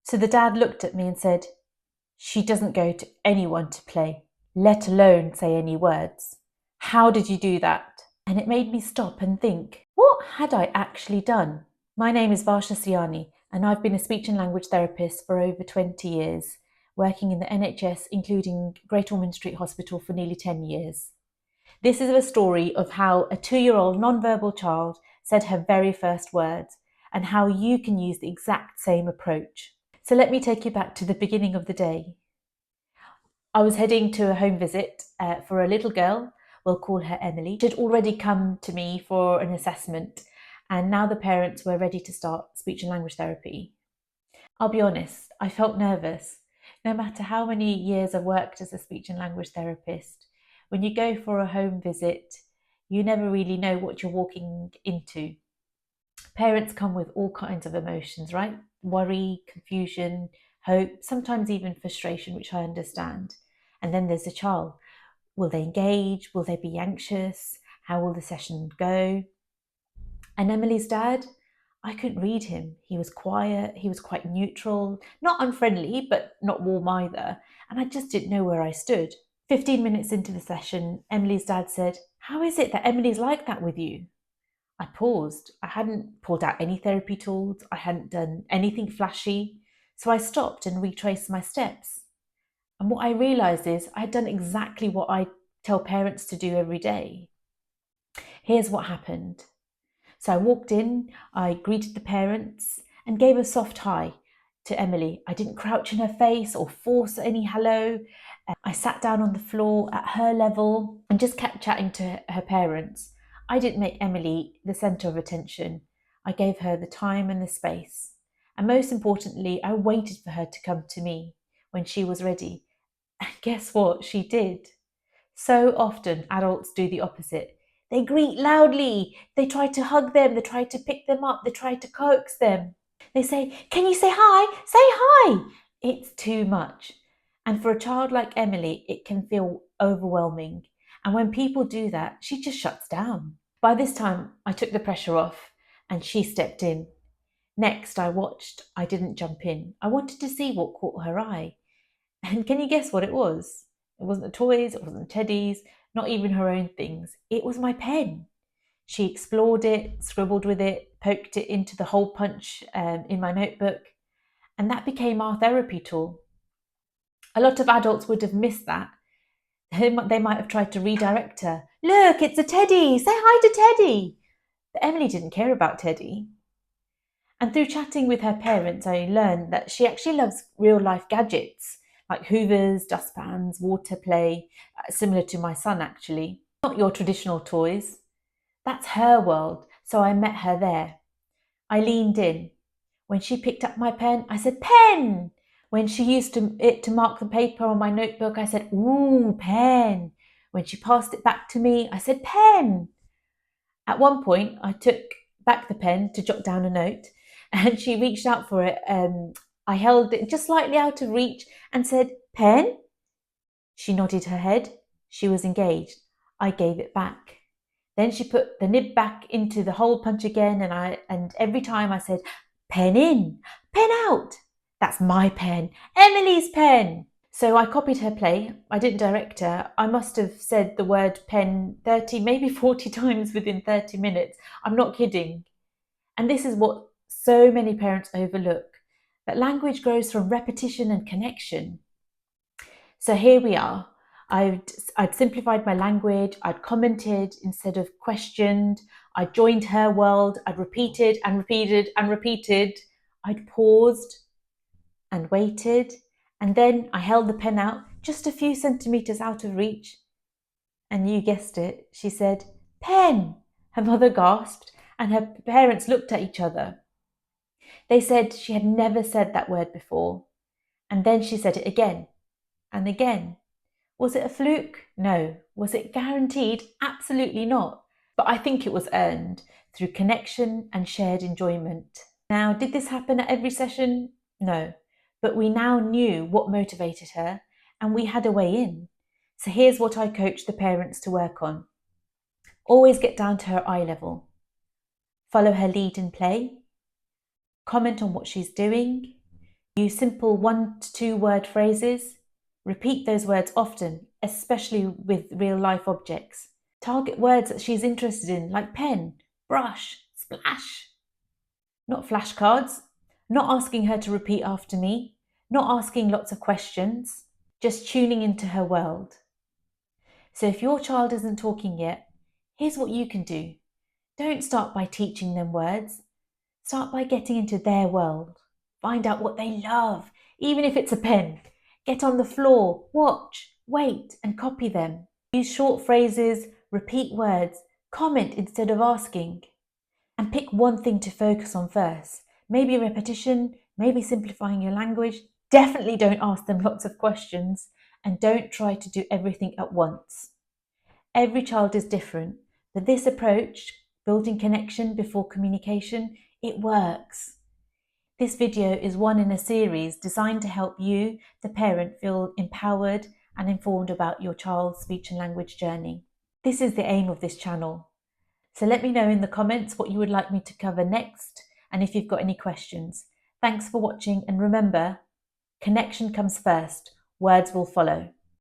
So the dad looked at me and said, "She doesn't go to anyone to play, let alone say any words. How did you do that?" And it made me stop and think, what had I actually done? My name is Varsha Siani, and I've been a speech and language therapist for over 20 years, working in the NHS, including Great Ormond Street Hospital, for nearly 10 years. This is a story of how a 2-year-old non-verbal child said her very first words, and how you can use the exact same approach. So let me take you back to the beginning of the day. I was heading to a home visit for a little girl. We'll call her Emily. She had already come to me for an assessment, and now the parents were ready to start speech and language therapy. I'll be honest, I felt nervous. No matter how many years I've worked as a speech and language therapist, when you go for a home visit, you never really know what you're walking into. Parents come with all kinds of emotions, right? Worry, confusion, hope, sometimes even frustration, which I understand. And then there's the child. Will they engage? Will they be anxious? How will the session go? And Emily's dad, I couldn't read him. He was quiet, he was quite neutral, not unfriendly, but not warm either. And I just didn't know where I stood. 15 minutes into the session, Emily's dad said, "How is it that Emily's like that with you?" I paused. I hadn't pulled out any therapy tools. I hadn't done anything flashy. So I stopped and retraced my steps. And what I realised is I'd done exactly what I tell parents to do every day. Here's what happened. So I walked in, I greeted the parents and gave a soft hi to Emily. I didn't crouch in her face or force any hello. I sat down on the floor at her level and just kept chatting to her parents. I didn't make Emily the centre of attention. I gave her the time and the space. And most importantly, I waited for her to come to me when she was ready. And guess what? She did. So often adults do the opposite. They greet loudly, they try to hug them, they try to pick them up, they try to coax them. They say, "Can you say hi? Say hi!" It's too much. And for a child like Emily, it can feel overwhelming. And when people do that, she just shuts down. By this time, I took the pressure off and she stepped in. Next, I watched. I didn't jump in. I wanted to see what caught her eye. And can you guess what it was? It wasn't the toys, it wasn't the teddies, not even her own things. It was my pen. She explored it, scribbled with it, poked it into the hole punch in my notebook, and that became our therapy tool. A lot of adults would have missed that. They might have tried to redirect her. "Look, it's a teddy, say hi to Teddy." But Emily didn't care about Teddy. And through chatting with her parents, I learned that she actually loves real life gadgets like hoovers, dustpans, water play, similar to my son actually. Not your traditional toys. That's her world, so I met her there. I leaned in. When she picked up my pen, I said, "Pen!" When she used it to mark the paper on my notebook, I said, "Ooh, pen." When she passed it back to me, I said, "Pen." At one point, I took back the pen to jot down a note, and she reached out for it. I held it just slightly out of reach and said, "Pen?" She nodded her head. She was engaged. I gave it back. Then she put the nib back into the hole punch again, and every time I said, "Pen in, pen out." That's my pen, Emily's pen. So I copied her play. I didn't direct her. I must have said the word pen 30, maybe 40 times within 30 minutes. I'm not kidding. And this is what so many parents overlook, that language grows from repetition and connection. So here we are. I'd simplified my language, I'd commented instead of questioned, I'd joined her world, I'd repeated and repeated and repeated, I'd paused and waited, and then I held the pen out just a few centimetres out of reach. And you guessed it, she said, "Pen!" Her mother gasped, and her parents looked at each other. They said she had never said that word before. And then she said it again and again. Was it a fluke? No. Was it guaranteed? Absolutely not. But I think it was earned through connection and shared enjoyment. Now, did this happen at every session? No. But we now knew what motivated her and we had a way in. So here's what I coach the parents to work on. Always get down to her eye level. Follow her lead in play. Comment on what she's doing. Use simple 1 to 2 word phrases. Repeat those words often, especially with real life objects. Target words that she's interested in, like pen, brush, splash. Not flashcards. Not asking her to repeat after me. Not asking lots of questions. Just tuning into her world. So if your child isn't talking yet, here's what you can do. Don't start by teaching them words. Start by getting into their world. Find out what they love, even if it's a pen. Get on the floor, watch, wait, and copy them. Use short phrases, repeat words, comment instead of asking. And pick one thing to focus on first. Maybe repetition, maybe simplifying your language. Definitely don't ask them lots of questions, and don't try to do everything at once. Every child is different, but this approach, building connection before communication, it works. This video is one in a series designed to help you, the parent, feel empowered and informed about your child's speech and language journey. This is the aim of this channel. So let me know in the comments what you would like me to cover next, and if you've got any questions. Thanks for watching, and remember, connection comes first, words will follow.